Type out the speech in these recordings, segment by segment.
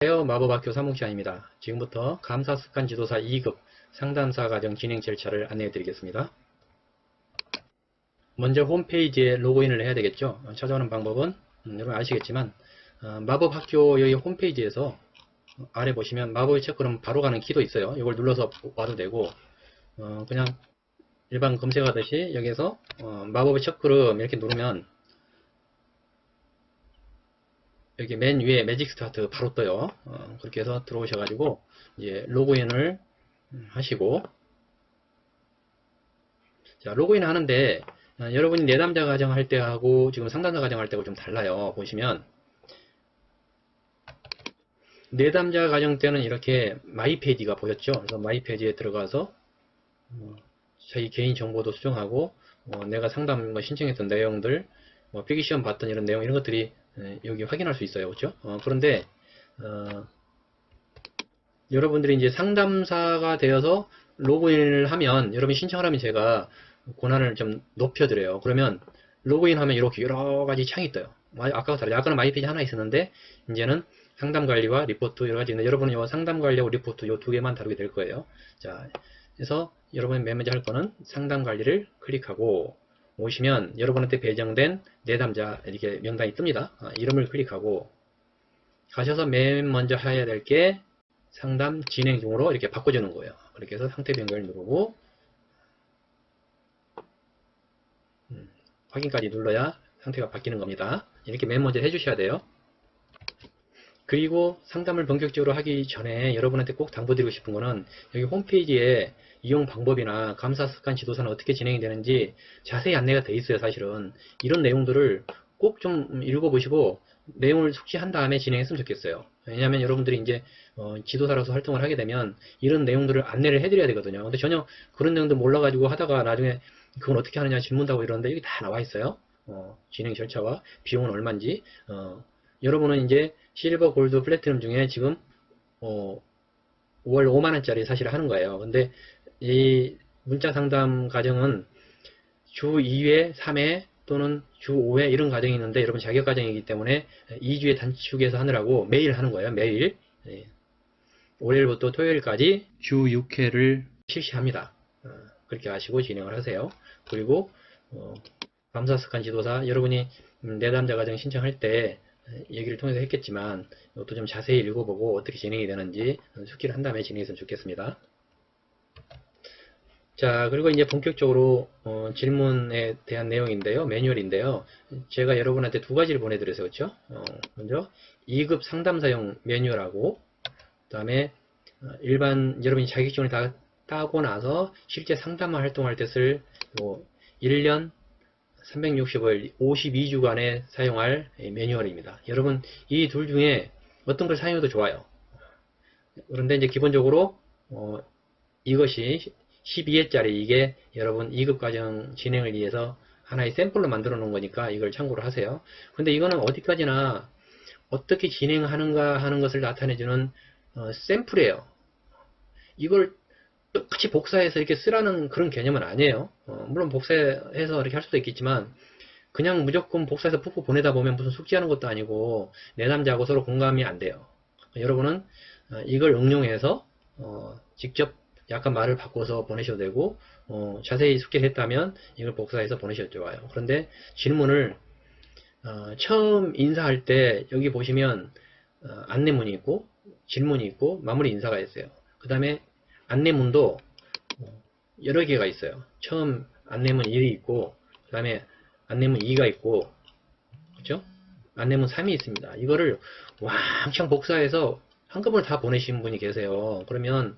안녕하세요. 마법학교 사몽시간입니다. 지금부터 감사습관 지도사 2급 상담사 과정 진행 절차를 안내해 드리겠습니다. 먼저 홈페이지에 로그인을 해야 되겠죠. 찾아오는 방법은 여러분 아시겠지만 마법학교 여기 홈페이지에서 아래 보시면 마법의 체크룸 바로 가는 키도 있어요. 이걸 눌러서 와도 되고 그냥 일반 검색하듯이 여기에서 마법의 체크룸 이렇게 누르면 여기 맨 위에 매직 스타트 바로 떠요. 그렇게 해서 들어오셔가지고 이제 로그인을 하시고, 자 로그인 하는데 여러분이 내담자 과정 할 때하고 지금 상담자 과정 할 때하고 좀 달라요. 보시면 내담자 과정 때는 이렇게 마이 페이지가 보였죠. 그래서 마이 페이지에 들어가서 저희 개인 정보도 수정하고 내가 상담 신청했던 내용들, 필기시험 봤던 이런 내용 이런 것들이 여기 확인할 수 있어요. 그렇죠? 그런데 여러분들이 이제 상담사가 되어서 로그인을 하면, 여러분이 신청을 하면 제가 권한을 좀 높여드려요. 그러면 로그인하면 이렇게 여러가지 창이 떠요. 아까와 다르죠. 아까는 마이페이지 하나 있었는데 이제는 상담관리와 리포트 여러가지 있는데, 여러분은 이 상담관리하고 리포트 이 두 개만 다루게 될 거예요. 자, 그래서 여러분이 맨 먼저 할 거는 상담관리를 클릭하고 오시면 여러분한테 배정된 내담자 이렇게 명단이 뜹니다. 이름을 클릭하고 가셔서 맨 먼저 해야 될 게 상담 진행 중으로 이렇게 바꿔주는 거예요. 그렇게 해서 상태 변경을 누르고 확인까지 눌러야 상태가 바뀌는 겁니다. 이렇게 맨 먼저 해주셔야 돼요. 그리고 상담을 본격적으로 하기 전에 여러분한테 꼭 당부드리고 싶은 거는, 여기 홈페이지에 이용 방법이나 감사 습관 지도사는 어떻게 진행이 되는지 자세히 안내가 돼 있어요. 사실은 이런 내용들을 꼭 좀 읽어보시고 내용을 숙지한 다음에 진행했으면 좋겠어요. 왜냐하면 여러분들이 이제 지도사로서 활동을 하게 되면 이런 내용들을 안내를 해드려야 되거든요. 근데 전혀 그런 내용도 몰라가지고 하다가 나중에 그건 어떻게 하느냐 질문하고 이러는데 여기 다 나와 있어요. 진행 절차와 비용은 얼마인지. 여러분은 이제 실버, 골드, 플래티넘 중에 지금 월 5만원짜리 사실 하는 거예요. 근데 이 문자 상담 과정은 주 2회, 3회 또는 주 5회 이런 과정이 있는데, 여러분 자격 과정이기 때문에 2주에 단축해서 하느라고 매일 하는 거예요. 매일. 월요일부터 토요일까지 주 6회를 실시합니다. 그렇게 하시고 진행을 하세요. 그리고 감사습관 지도사, 여러분이 내담자 과정 신청할 때 얘기를 통해서 했겠지만 이것도 좀 자세히 읽어보고 어떻게 진행이 되는지 숙지를 한 다음에 진행했으면 좋겠습니다. 자, 그리고 이제 본격적으로 질문에 대한 내용인데요. 매뉴얼인데요. 제가 여러분한테 두 가지를 보내드려서 그렇죠? 먼저 2급 상담사용 매뉴얼하고, 그 다음에 일반 여러분이 자격증을 다 따고 나서 실제 상담 활동할 때 쓸 1년 365일 52주간에 사용할 매뉴얼입니다. 여러분 이 둘 중에 어떤 걸 사용해도 좋아요. 그런데 이제 기본적으로 이것이 12회짜리 이게 여러분 2급 과정 진행을 위해서 하나의 샘플로 만들어 놓은 거니까 이걸 참고로 하세요. 근데 이거는 어디까지나 어떻게 진행하는가 하는 것을 나타내주는 샘플이에요. 이걸 똑같이 복사해서 이렇게 쓰라는 그런 개념은 아니에요. 물론 복사해서 이렇게 할 수도 있겠지만 그냥 무조건 복사해서 푹푹 보내다 보면 무슨 숙지하는 것도 아니고 내담자하고 서로 공감이 안 돼요. 여러분은 이걸 응용해서 직접 약간 말을 바꿔서 보내셔도 되고, 자세히 숙지를 했다면 이걸 복사해서 보내셔도 좋아요. 그런데 질문을 처음 인사할 때 여기 보시면 안내문이 있고 질문이 있고 마무리 인사가 있어요. 그 다음에 안내문도 여러 개가 있어요. 처음 안내문 1이 있고, 그 다음에 안내문 2가 있고, 그렇죠? 안내문 3이 있습니다. 이거를 왕창 복사해서 한꺼번에 다 보내신 분이 계세요. 그러면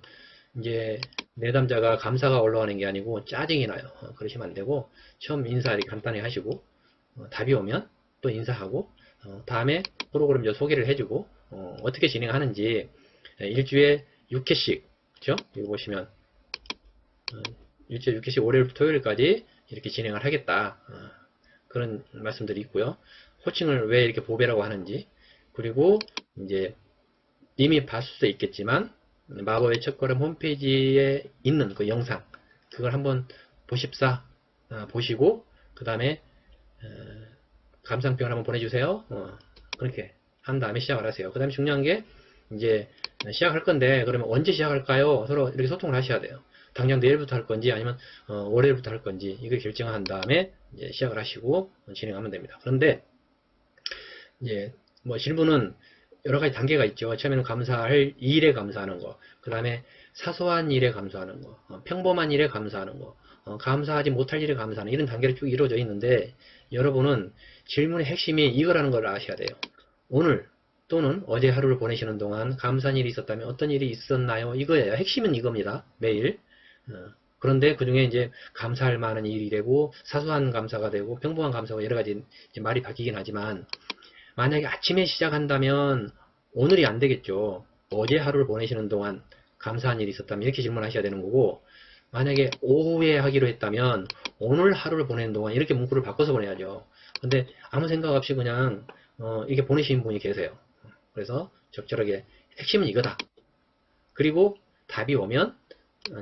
이제 내담자가 감사가 올라가는 게 아니고 짜증이 나요. 그러시면 안 되고, 처음 인사 이렇게 간단히 하시고 답이 오면 또 인사하고, 다음에 프로그램 소개를 해주고 어떻게 진행하는지 일주에 6회씩, 그렇죠? 이거 보시면 일주일에 6회씩 월요일부터 토요일까지 이렇게 진행을 하겠다. 그런 말씀들이 있고요. 호칭을 왜 이렇게 보배라고 하는지, 그리고 이제 이미 봤을 수도 있겠지만 마법의 첫걸음 홈페이지에 있는 그 영상, 그걸 한번 보십사 보시고 그 다음에 감상평을 한번 보내주세요. 그렇게 한 다음에 시작을 하세요. 그 다음에 중요한 게 이제 시작할 건데, 그러면 언제 시작할까요? 서로 이렇게 소통을 하셔야 돼요. 당장 내일부터 할 건지 아니면 월요일부터 할 건지 이걸 결정한 다음에 이제 시작을 하시고 진행하면 됩니다. 그런데 이제 뭐 질문은 여러 가지 단계가 있죠. 처음에는 감사할 일에 감사하는 거, 그 다음에 사소한 일에 감사하는 거, 평범한 일에 감사하는 거, 감사하지 못할 일에 감사하는 이런 단계로 쭉 이루어져 있는데, 여러분은 질문의 핵심이 이거라는 걸 아셔야 돼요. 오늘 또는 어제 하루를 보내시는 동안 감사한 일이 있었다면 어떤 일이 있었나요? 이거예요. 핵심은 이겁니다. 매일. 그런데 그 중에 이제 감사할 만한 일이 되고, 사소한 감사가 되고, 평범한 감사가 여러 가지 이제 말이 바뀌긴 하지만, 만약에 아침에 시작한다면 오늘이 안 되겠죠. 어제 하루를 보내시는 동안 감사한 일이 있었다면 이렇게 질문하셔야 되는 거고, 만약에 오후에 하기로 했다면 오늘 하루를 보내는 동안 이렇게 문구를 바꿔서 보내야죠. 근데 아무 생각 없이 그냥 이게 보내신 분이 계세요. 그래서 적절하게 핵심은 이거다. 그리고 답이 오면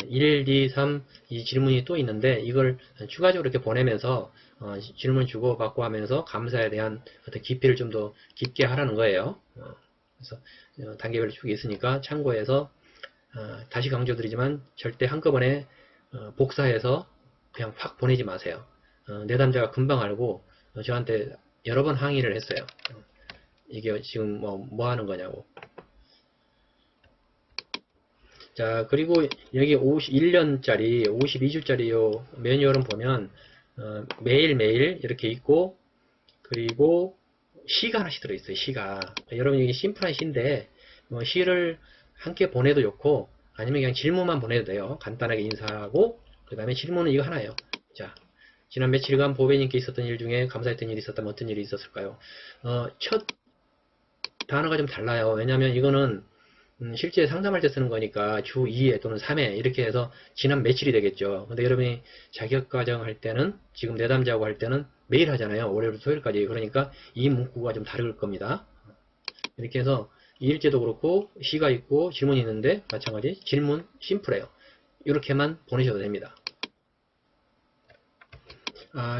1, 2, 3 이 질문이 또 있는데, 이걸 추가적으로 이렇게 보내면서 질문 주고받고 하면서 감사에 대한 어떤 깊이를 좀 더 깊게 하라는 거예요. 그래서 단계별로 쭉 있으니까 참고해서, 다시 강조드리지만 절대 한꺼번에 복사해서 그냥 확 보내지 마세요. 내담자가 금방 알고 저한테 여러 번 항의를 했어요. 이게 지금 뭐 하는 거냐고. 자, 그리고 여기 51년짜리, 52주짜리 요 매뉴얼은 보면 매일매일 이렇게 있고, 그리고 시가 하나씩 들어있어요. 시가. 여러분 이게 심플한 시인데 뭐 시를 함께 보내도 좋고, 아니면 그냥 질문만 보내도 돼요. 간단하게 인사하고 그 다음에 질문은 이거 하나예요. 자, 지난 며칠간 보배님께 있었던 일 중에 감사했던 일이 있었다면 어떤 일이 있었을까요? 첫 단어가 좀 달라요. 왜냐하면 이거는 실제 상담할 때 쓰는 거니까 주 2회 또는 3회 이렇게 해서 지난 며칠이 되겠죠. 근데 여러분이 자격과정 할 때는, 지금 내담자하고 할 때는 매일 하잖아요. 월요일부터 토요일까지. 그러니까 이 문구가 좀 다를 겁니다. 이렇게 해서 2일째도 그렇고 시가 있고 질문이 있는데 마찬가지 질문 심플해요. 이렇게만 보내셔도 됩니다.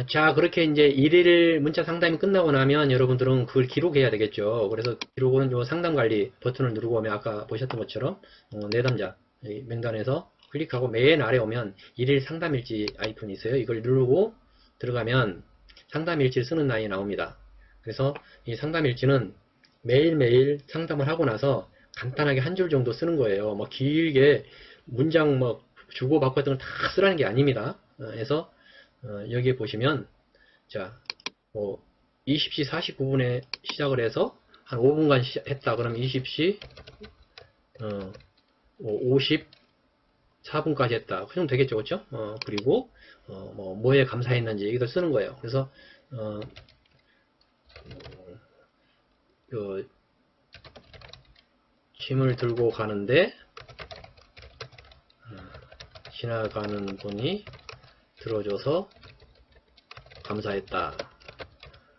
자, 그렇게 이제 1일 문자 상담이 끝나고 나면 여러분들은 그걸 기록해야 되겠죠. 그래서 기록은 요 상담 관리 버튼을 누르고 오면 아까 보셨던 것처럼 내담자 명단에서 클릭하고 맨 아래 오면 1일 상담일지 아이콘이 있어요. 이걸 누르고 들어가면 상담일지를 쓰는 라인이 나옵니다. 그래서 이 상담일지는 매일매일 상담을 하고 나서 간단하게 한 줄 정도 쓰는 거예요. 뭐 길게 문장 뭐 주고받고 했던 걸 다 쓰라는 게 아닙니다. 그래서 여기에 보시면, 자, 20시 49분에 시작을 해서 한 5분간 했다. 그럼 20시 54분까지 했다. 그 정도 되겠죠, 그렇죠? 그리고 뭐에 감사했는지 이걸 쓰는 거예요. 그래서 짐을 들고 가는데 지나가는 분이 들어줘서 감사했다.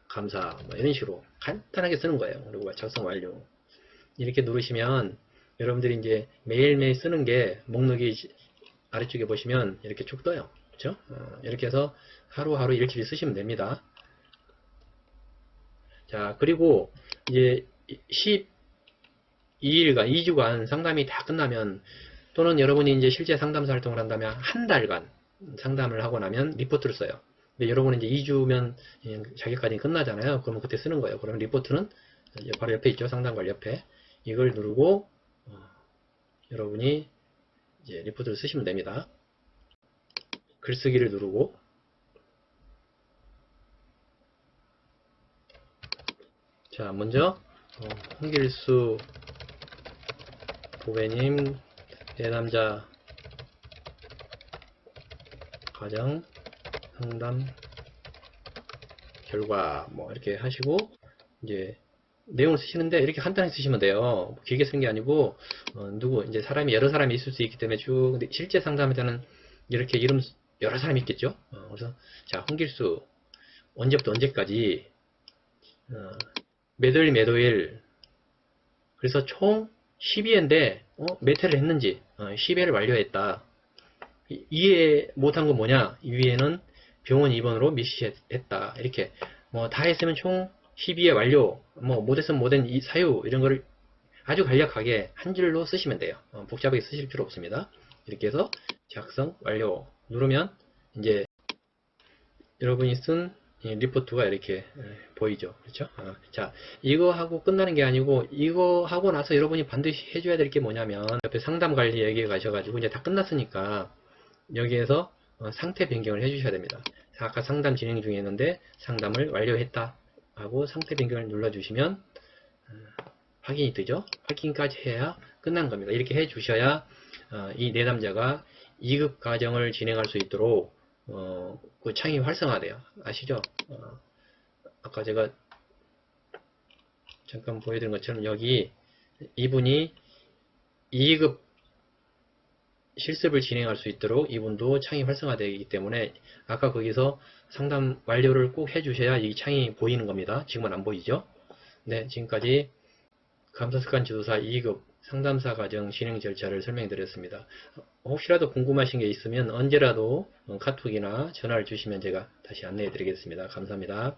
감사. 뭐 이런 식으로 간단하게 쓰는 거예요. 그리고 작성 완료. 이렇게 누르시면 여러분들이 이제 매일매일 쓰는 게 목록이 아래쪽에 보시면 이렇게 쭉 떠요. 그렇죠? 이렇게 해서 하루하루 일일이 쓰시면 됩니다. 자, 그리고 이제 12일간, 2주간 상담이 다 끝나면, 또는 여러분이 이제 실제 상담사 활동을 한다면 한 달간 상담을 하고 나면 리포트를 써요. 근데 여러분은 이제 2주면 자격까지 끝나잖아요. 그러면 그때 쓰는 거예요. 그러면 리포트는 바로 옆에 있죠. 상담관 옆에. 이걸 누르고 여러분이 이제 리포트를 쓰시면 됩니다. 글쓰기를 누르고, 자, 먼저 홍길수 보배님 내담자 가정 상담 결과 뭐 이렇게 하시고 이제 내용을 쓰시는데 이렇게 간단히 쓰시면 돼요. 길게 쓴 게 아니고 이제 사람이 여러 사람이 있을 수 있기 때문에 쭉, 근데 실제 상담할 때는 이렇게 이름 여러 사람이 있겠죠. 그래서 자, 홍길수 언제부터 언제까지 몇 월 그래서 총 12회인데 몇 회를 했는지 10회를 완료했다. 이해 못한 건 뭐냐? 이 위에는 병원 입원으로 미시했다. 이렇게 뭐 다 했으면 총 12회 완료, 뭐 못했으면 못한 이 사유, 이런 거를 아주 간략하게 한 줄로 쓰시면 돼요. 복잡하게 쓰실 필요 없습니다. 이렇게 해서 작성 완료 누르면 이제 여러분이 쓴 리포트가 이렇게 보이죠. 그렇죠? 자, 이거 하고 끝나는 게 아니고 이거 하고 나서 여러분이 반드시 해줘야 될 게 뭐냐면 옆에 상담 관리 얘기에 가셔가지고 이제 다 끝났으니까 여기에서 상태 변경을 해주셔야 됩니다. 아까 상담 진행 중에 있는데 상담을 완료했다 하고 상태 변경을 눌러주시면 확인이 되죠. 확인까지 해야 끝난 겁니다. 이렇게 해주셔야 이 내담자가 2급 과정을 진행할 수 있도록 그 창이 활성화돼요. 아시죠? 아까 제가 잠깐 보여드린 것처럼 여기 이분이 2급 실습을 진행할 수 있도록 이분도 창이 활성화되기 때문에 아까 거기서 상담 완료를 꼭 해주셔야 이 창이 보이는 겁니다. 지금은 안 보이죠? 네, 지금까지 감사습관 지도사 2급 상담사 과정 진행 절차를 설명드렸습니다. 혹시라도 궁금하신 게 있으면 언제라도 카톡이나 전화를 주시면 제가 다시 안내해 드리겠습니다. 감사합니다.